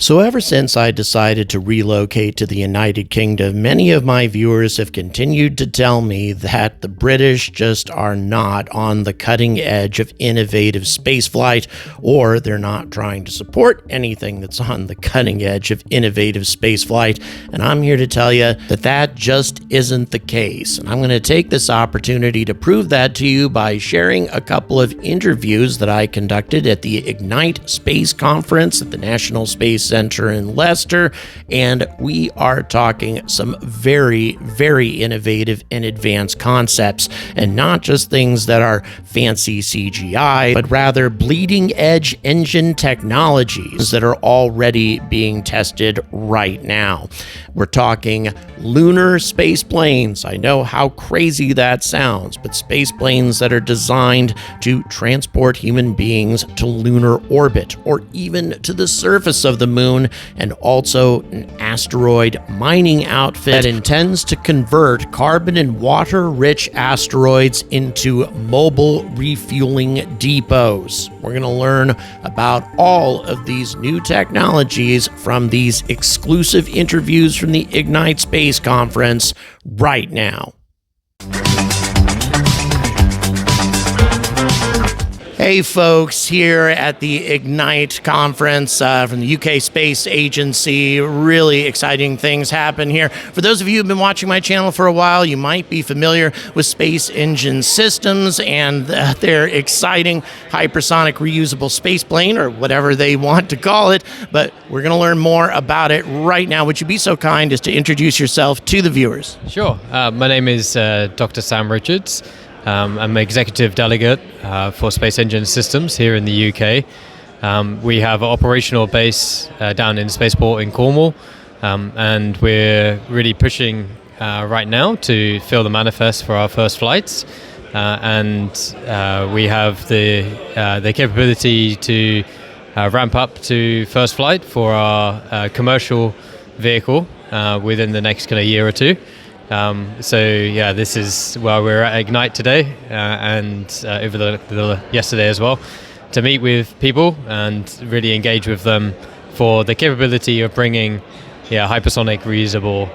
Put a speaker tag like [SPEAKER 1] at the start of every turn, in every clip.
[SPEAKER 1] So ever since I decided to relocate to the United Kingdom, many of my viewers have continued to tell me that the British just are not on the cutting edge of innovative spaceflight, or they're not trying to support anything that's on the cutting edge of innovative spaceflight. And I'm here to tell you that that just isn't the case. And I'm going to take this opportunity to prove that to you by sharing a couple of interviews that I conducted at the Ignite Space Conference at the National Space Center in Leicester, and we are talking some very, very innovative and advanced concepts, and not just things that are fancy CGI, but rather bleeding-edge engine technologies that are already being tested right now. We're talking lunar space planes. I know how crazy that sounds, but space planes that are designed to transport human beings to lunar orbit, or even to the surface of the moon, and also an asteroid mining outfit that intends to convert carbon and water-rich asteroids into mobile refueling depots. We're going to learn about all of these new technologies from these exclusive interviews from the Ignite Space Conference right now. Hey folks, here at the Ignite conference from the UK Space Agency. Really exciting things happen here. For those of you who've been watching my channel for a while, you might be familiar with Space Engine Systems and their exciting hypersonic reusable space plane, or whatever they want to call it. But we're going to learn more about it right now. Would you be so kind as to introduce yourself to the viewers?
[SPEAKER 2] Sure. My name is Dr. Sam Richards. I'm Executive Delegate for Space Engine Systems here in the UK. We have an operational base down in Spaceport in Cornwall, and we're really pushing right now to fill the manifest for our first flights. And we have the capability to ramp up to first flight for our commercial vehicle within the next kind of year or two. This is where we're at Ignite today, and over the yesterday as well, to meet with people and really engage with them for the capability of bringing hypersonic reusable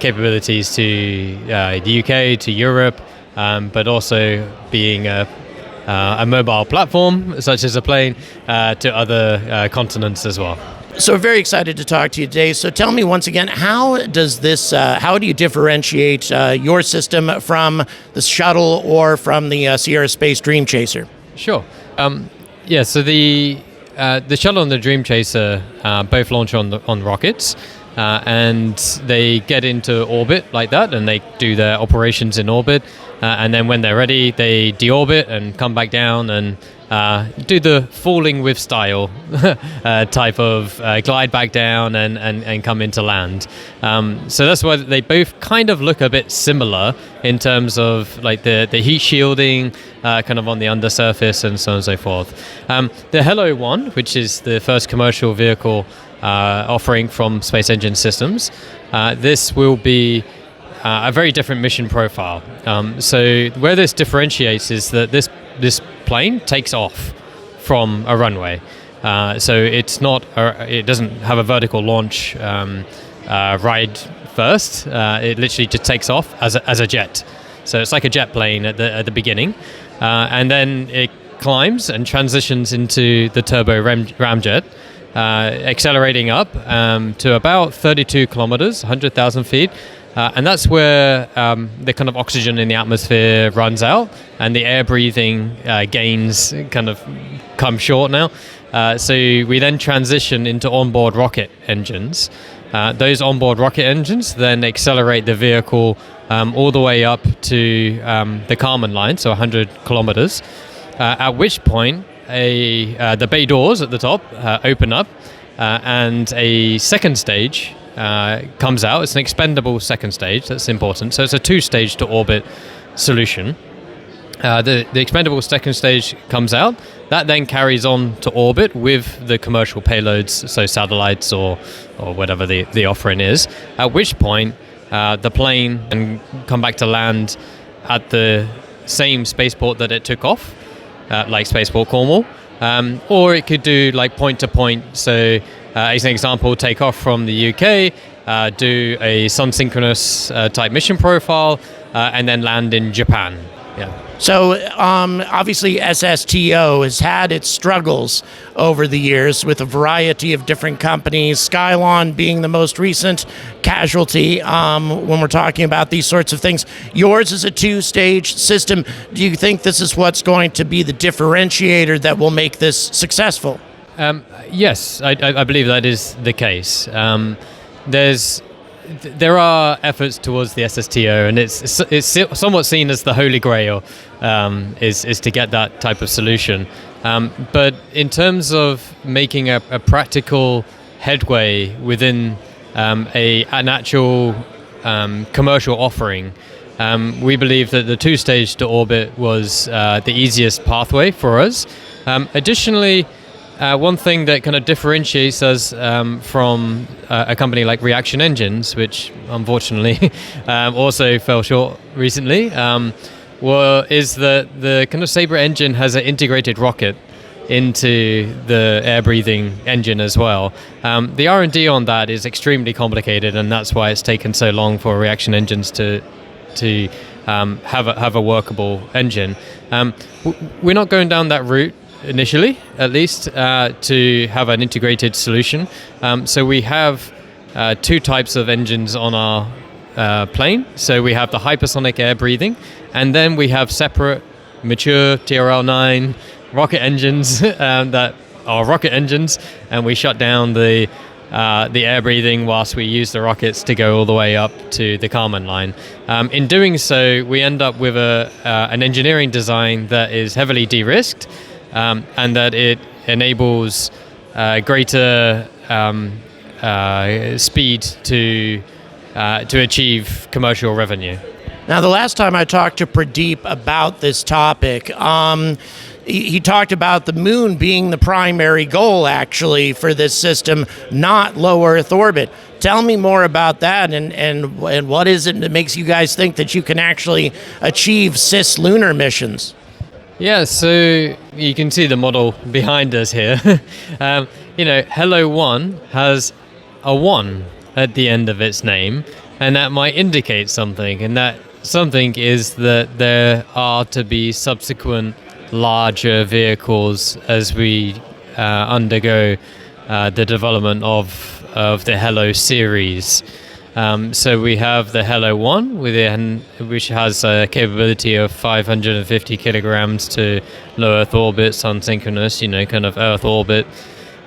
[SPEAKER 2] capabilities to the UK, to Europe, but also being a mobile platform such as a plane to other continents as well.
[SPEAKER 1] So we're very excited to talk to you today. So tell me once again, how do you differentiate your system from the shuttle or from the Sierra Space Dream Chaser?
[SPEAKER 2] Sure. So the shuttle and the Dream Chaser both launch on rockets, and they get into orbit like that, and they do their operations in orbit. And then when they're ready, they deorbit and come back down and do the falling with style type of glide back down and come into land. So that's why they both kind of look a bit similar in terms of like the heat shielding kind of on the undersurface and so on and so forth. The Hello One, which is the first commercial vehicle offering from Space Engine Systems, this will be a very different mission profile. So where this differentiates is that this plane takes off from a runway. So it's not, it doesn't have a vertical launch ride first. It literally just takes off as a jet. So it's like a jet plane at the beginning, and then it climbs and transitions into the turbo ramjet, accelerating up to about 32 kilometers, 100,000 feet. And that's where the kind of oxygen in the atmosphere runs out and the air breathing gains kind of come short now. So we then transition into onboard rocket engines. Those onboard rocket engines then accelerate the vehicle all the way up to the Kármán line, so 100 kilometers, at which point the bay doors at the top open up, and a second stage comes out. It's an expendable second stage, that's important. So it's a two-stage to orbit solution. The expendable second stage comes out. That then carries on to orbit with the commercial payloads, so satellites or whatever the offering is, at which point the plane can come back to land at the same spaceport that it took off, like Spaceport Cornwall, or it could do like point to point, so as an example, take off from the UK, do a sun-synchronous type mission profile, and then land in Japan. Yeah.
[SPEAKER 1] So obviously SSTO has had its struggles over the years with a variety of different companies, Skylon being the most recent casualty when we're talking about these sorts of things. Yours is a two-stage system. Do you think this is what's going to be the differentiator that will make this successful?
[SPEAKER 2] Yes, I believe that is the case. There are efforts towards the SSTO, and it's somewhat seen as the holy grail, is to get that type of solution. But in terms of making a practical headway within an actual commercial offering, we believe that the two-stage to orbit was the easiest pathway for us. Additionally, one thing that kind of differentiates us from a company like Reaction Engines, which unfortunately also fell short recently, is that the kind of Sabre engine has an integrated rocket into the air-breathing engine as well. The R&D on that is extremely complicated, and that's why it's taken so long for Reaction Engines to have a workable engine. We're not going down that route initially, at least, to have an integrated solution. So we have two types of engines on our plane. So we have the hypersonic air breathing, and then we have separate mature TRL-9 rocket engines that are rocket engines, and we shut down the air breathing whilst we use the rockets to go all the way up to the Kármán line. In doing so, we end up with an engineering design that is heavily de-risked, and that it enables greater speed to achieve commercial revenue.
[SPEAKER 1] Now, the last time I talked to Pradeep about this topic, he talked about the moon being the primary goal, actually, for this system, not low Earth orbit. Tell me more about that, and what is it that makes you guys think that you can actually achieve cislunar missions?
[SPEAKER 2] Yeah, so you can see the model behind us here. Hello 1 has a 1 at the end of its name, and that might indicate something, and that something is that there are to be subsequent larger vehicles as we undergo the development of the Hello series. So we have the Hello 1, which has a capability of 550 kilograms to low Earth orbit, sun-synchronous, kind of Earth orbit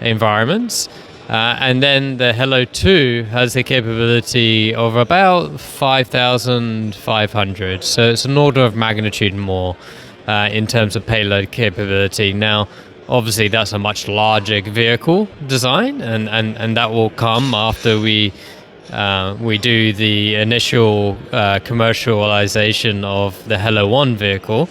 [SPEAKER 2] environments. And then the Hello 2 has a capability of about 5,500. So it's an order of magnitude more in terms of payload capability. Now, obviously, that's a much larger vehicle design, and that will come after we do the initial commercialization of the Hello 1 vehicle.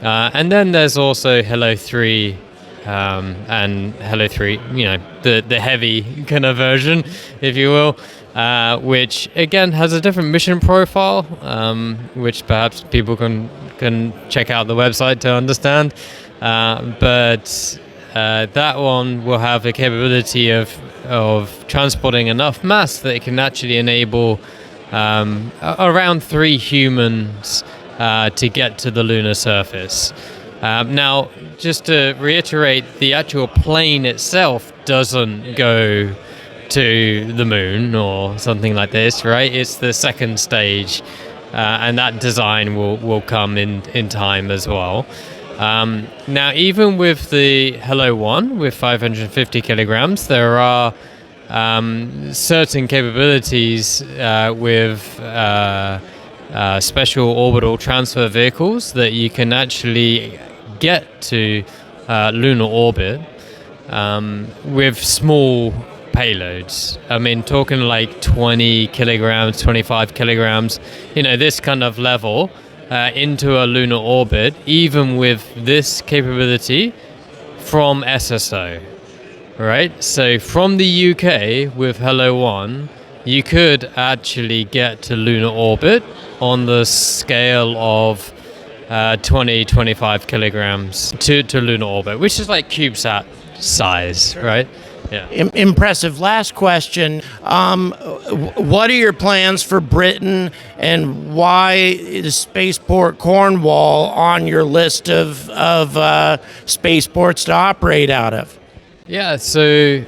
[SPEAKER 2] And then there's also Hello 3 and Hello 3, the heavy kind of version, if you will, which again has a different mission profile, which perhaps people can check out the website to understand. But that one will have the capability of transporting enough mass that it can actually enable around 3 humans to get to the lunar surface. Now, just to reiterate, the actual plane itself doesn't go to the moon or something like this, right? It's the second stage, and that design will come in time as well. Now, even with the Hello 1 with 550 kilograms, there are certain capabilities with special orbital transfer vehicles that you can actually get to lunar orbit with small payloads. I mean, talking like 20 kilograms, 25 kilograms, this kind of level into a lunar orbit, even with this capability from SSO, right? So from the UK with Hello 1, you could actually get to lunar orbit on the scale of 20-25 kilograms to lunar orbit, which is like CubeSat size, right? Yeah.
[SPEAKER 1] Impressive. Last question. What are your plans for Britain, and why is Spaceport Cornwall on your list of spaceports to operate out of?
[SPEAKER 2] Yeah, Spaceport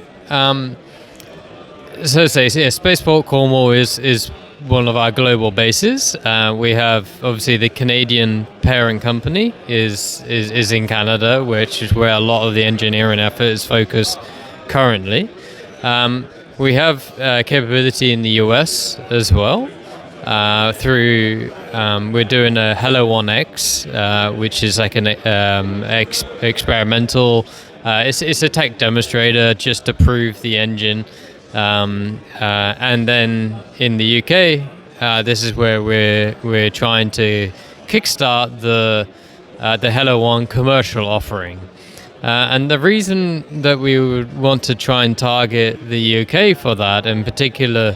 [SPEAKER 2] Cornwall is one of our global bases. We have obviously the Canadian parent company is in Canada, which is where a lot of the engineering effort is focused currently. We have capability in the US as well. Through we're doing a Hello 1X, which is like an experimental. It's a tech demonstrator just to prove the engine. And then in the UK, this is where we're trying to kickstart the Hello One commercial offering. And the reason that we would want to try and target the UK for that, in particular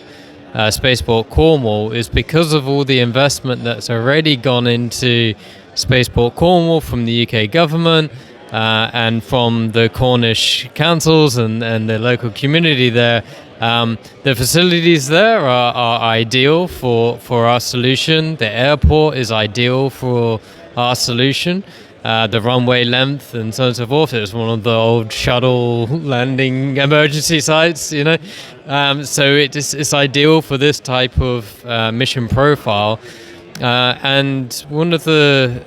[SPEAKER 2] Spaceport Cornwall, is because of all the investment that's already gone into Spaceport Cornwall from the UK government and from the Cornish councils and the local community there. The facilities there are ideal for our solution. The airport is ideal for our solution. The runway length and so on and so forth. It was one of the old shuttle landing emergency sites, you know. So it's ideal for this type of mission profile. And one of the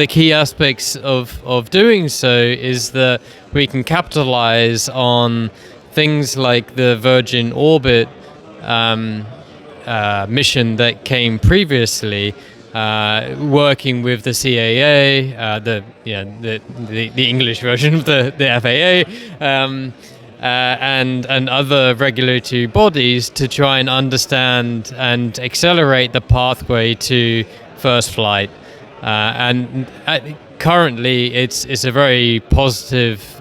[SPEAKER 2] key aspects of doing so is that we can capitalize on things like the Virgin Orbit mission that came previously, working with the CAA, the English version of the FAA, and other regulatory bodies to try and understand and accelerate the pathway to first flight. Currently, it's a very positive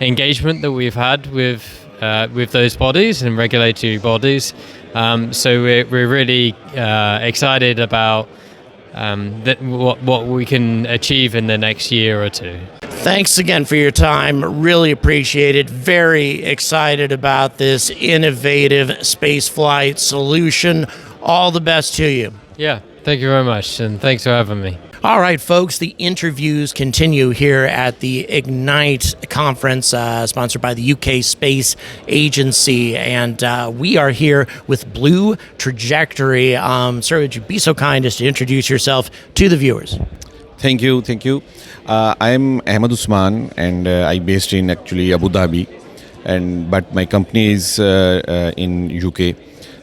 [SPEAKER 2] engagement that we've had with those bodies and regulatory bodies. So we're really excited about what we can achieve in the next year or two.
[SPEAKER 1] Thanks again for your time. Really appreciate it. Very excited about this innovative spaceflight solution. All the best to you.
[SPEAKER 2] Yeah, thank you very much, and thanks for having me.
[SPEAKER 1] All right, folks, the interviews continue here at the Ignite conference, sponsored by the UK Space Agency, and we are here with Blue Trajectory. Sir, would you be so kind as to introduce yourself to the viewers?
[SPEAKER 3] Thank you. I'm Ahmed Usman, and I'm based in actually Abu Dhabi, but my company is in UK.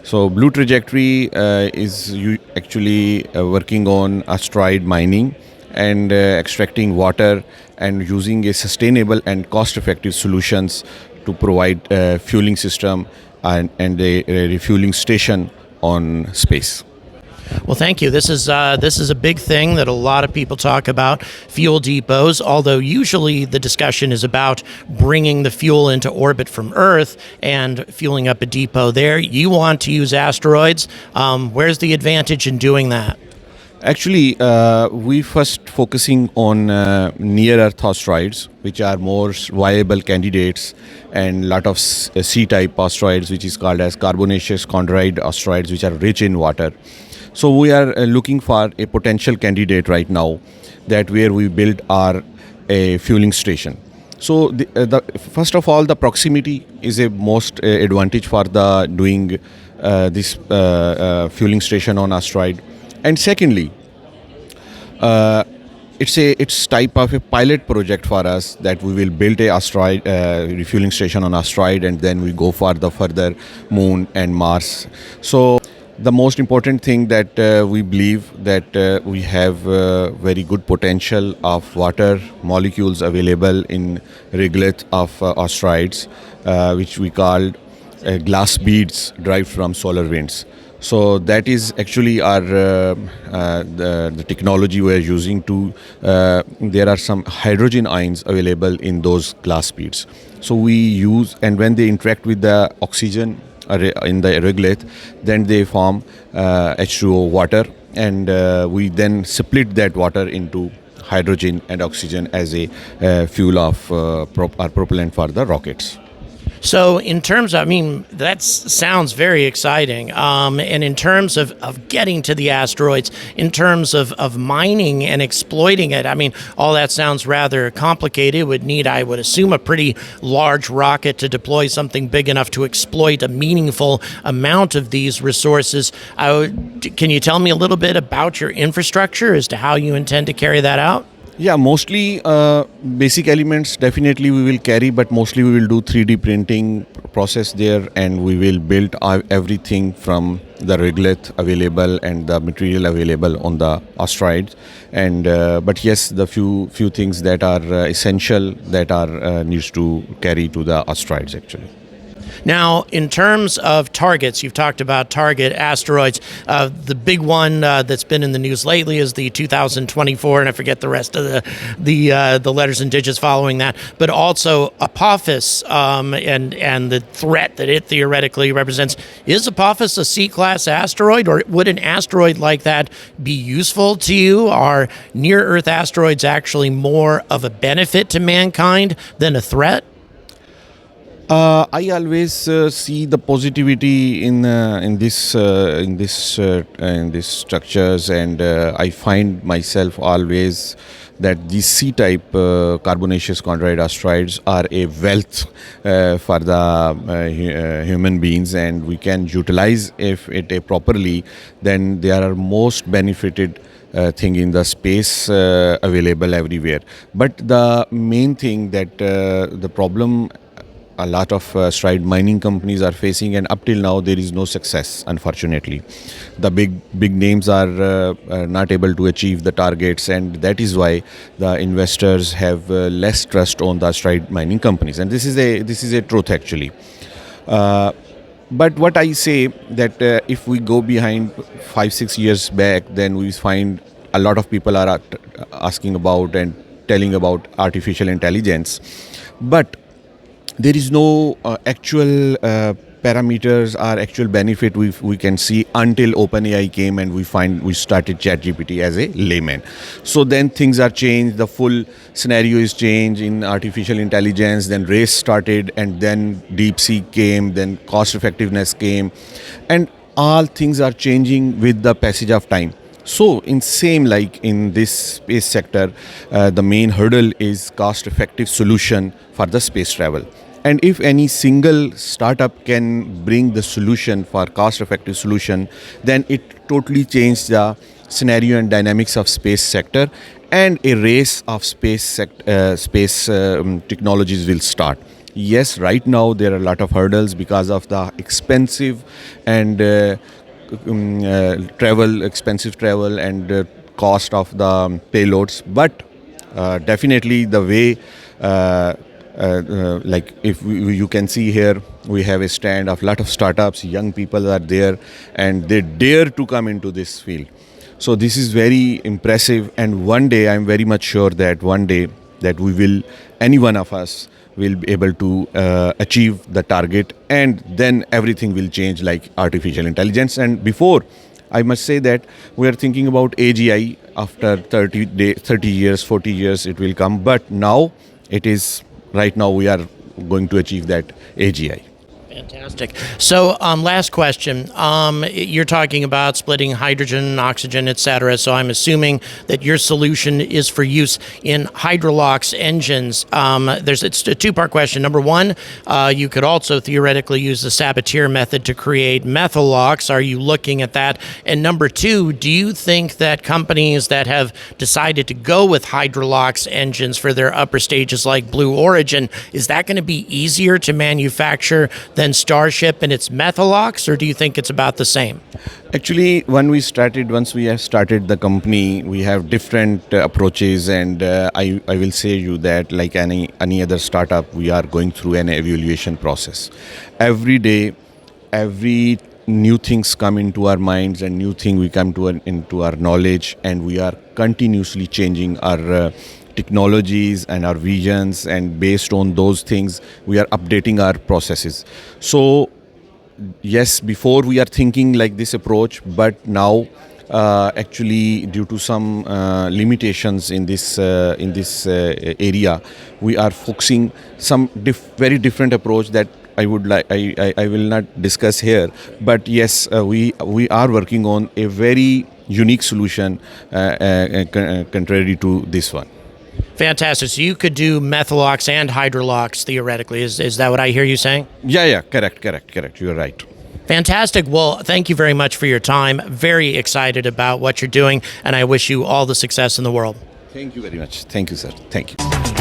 [SPEAKER 3] So Blue Trajectory is actually working on asteroid mining and extracting water and using a sustainable and cost-effective solutions to provide a fueling system and a refueling station on space.
[SPEAKER 1] Well, thank you. This is a big thing that a lot of people talk about, fuel depots, although usually the discussion is about bringing the fuel into orbit from Earth and fueling up a depot there. You want to use asteroids. Where's the advantage in doing that?
[SPEAKER 3] Actually, we first focusing on near-Earth asteroids, which are more viable candidates, and a lot of C-type asteroids, which is called as carbonaceous chondrite asteroids, which are rich in water. So we are looking for a potential candidate right now, that where we build a fueling station. So first of all, the proximity is a most advantage for the doing this fueling station on asteroid. And secondly, it's type of a pilot project for us, that we will build a asteroid refueling station on asteroid, and then we go for the further Moon and Mars. So the most important thing that we believe that we have very good potential of water molecules available in regolith of asteroids, which we call glass beads derived from solar winds. So that is actually our the technology we are using to. There are some hydrogen ions available in those glass beads. So we use, and when they interact with the oxygen in the regolith, then they form H2O water, and we then split that water into hydrogen and oxygen as a fuel of or propellant for the rockets.
[SPEAKER 1] So, in terms of, I mean, that sounds very exciting. And in terms of getting to the asteroids, in terms of mining and exploiting it, I mean, all that sounds rather complicated. It would need, I would assume, a pretty large rocket to deploy something big enough to exploit a meaningful amount of these resources. Can you tell me a little bit about your infrastructure as to how you intend to carry that out?
[SPEAKER 3] Yeah, mostly basic elements definitely we will carry, but mostly we will do 3D printing process there, and we will build everything from the regolith available and the material available on the asteroids. And but yes, the few things that are essential that are needs to carry to the asteroids actually.
[SPEAKER 1] Now, in terms of targets, you've talked about target asteroids. The big one that's been in the news lately is the 2024, and I forget the rest of the letters and digits following that, but also Apophis and the threat that it theoretically represents. Is Apophis a C-class asteroid, or would an asteroid like that be useful to you? Are near-Earth asteroids actually more of a benefit to mankind than a threat?
[SPEAKER 3] I always see the positivity in this structures, and I find myself always that these C-type carbonaceous chondrite asteroids are a wealth for the human beings, and we can utilize if it properly. Then they are most benefited thing in the space available everywhere. But the main thing that the problem a lot of asteroid mining companies are facing, and up till now there is no success, unfortunately. The big names are not able to achieve the targets, and that is why the investors have less trust on the asteroid mining companies, and this is a truth actually. But what I say that if we go behind 5-6 years back, then we find a lot of people are asking about and telling about artificial intelligence, but there is no actual parameters or actual benefit we can see until OpenAI came and we started ChatGPT as a layman. So then things are changed, the full scenario is changed in artificial intelligence, then race started, and then DeepSeek came, then cost effectiveness came, and all things are changing with the passage of time. So in same like in this space sector, the main hurdle is cost effective solution for the space travel. And if any single startup can bring the solution for cost-effective solution, then it totally changes the scenario and dynamics of space sector, and a race of space technologies will start. Yes, right now there are a lot of hurdles because of the expensive and expensive travel and cost of the payloads, but definitely the way. Like if you can see here, we have a stand of lot of startups, young people are there, and they dare to come into this field. So this is very impressive, and one day I'm very much sure that one day that we will, any one of us will be able to achieve the target, and then everything will change like artificial intelligence. And before, I must say that we are thinking about AGI after 30 years, 40 years it will come, but now it is. Right now, we are going to achieve that AGI.
[SPEAKER 1] Fantastic. So, last question. You're talking about splitting hydrogen, oxygen, etc. So, I'm assuming that your solution is for use in hydrolox engines. It's a two-part question. Number one, you could also theoretically use the Sabatier method to create methalox. Are you looking at that? And number two, do you think that companies that have decided to go with hydrolox engines for their upper stages like Blue Origin, is that going to be easier to manufacture than Starship and its methalox, or do you think it's about the same?
[SPEAKER 3] Actually, once we have started the company, we have different approaches, and I will say you that like any other startup, we are going through an evaluation process. Every day, every new things come into our minds, and new thing we come to into our knowledge, and we are continuously changing our technologies and our visions, and based on those things we are updating our processes. So yes, before we are thinking like this approach, but now actually due to some limitations in this area, we are focusing some very different approach that I would like. I will not discuss here, but yes, we are working on a very unique solution, contrary to this one.
[SPEAKER 1] Fantastic. So you could do methalox and hydrolox theoretically. Is that what I hear you saying?
[SPEAKER 3] Yeah, correct. You are right.
[SPEAKER 1] Fantastic. Well, thank you very much for your time. Very excited about what you're doing, and I wish you all the success in the world.
[SPEAKER 3] Thank you very much. Thank you, sir. Thank you.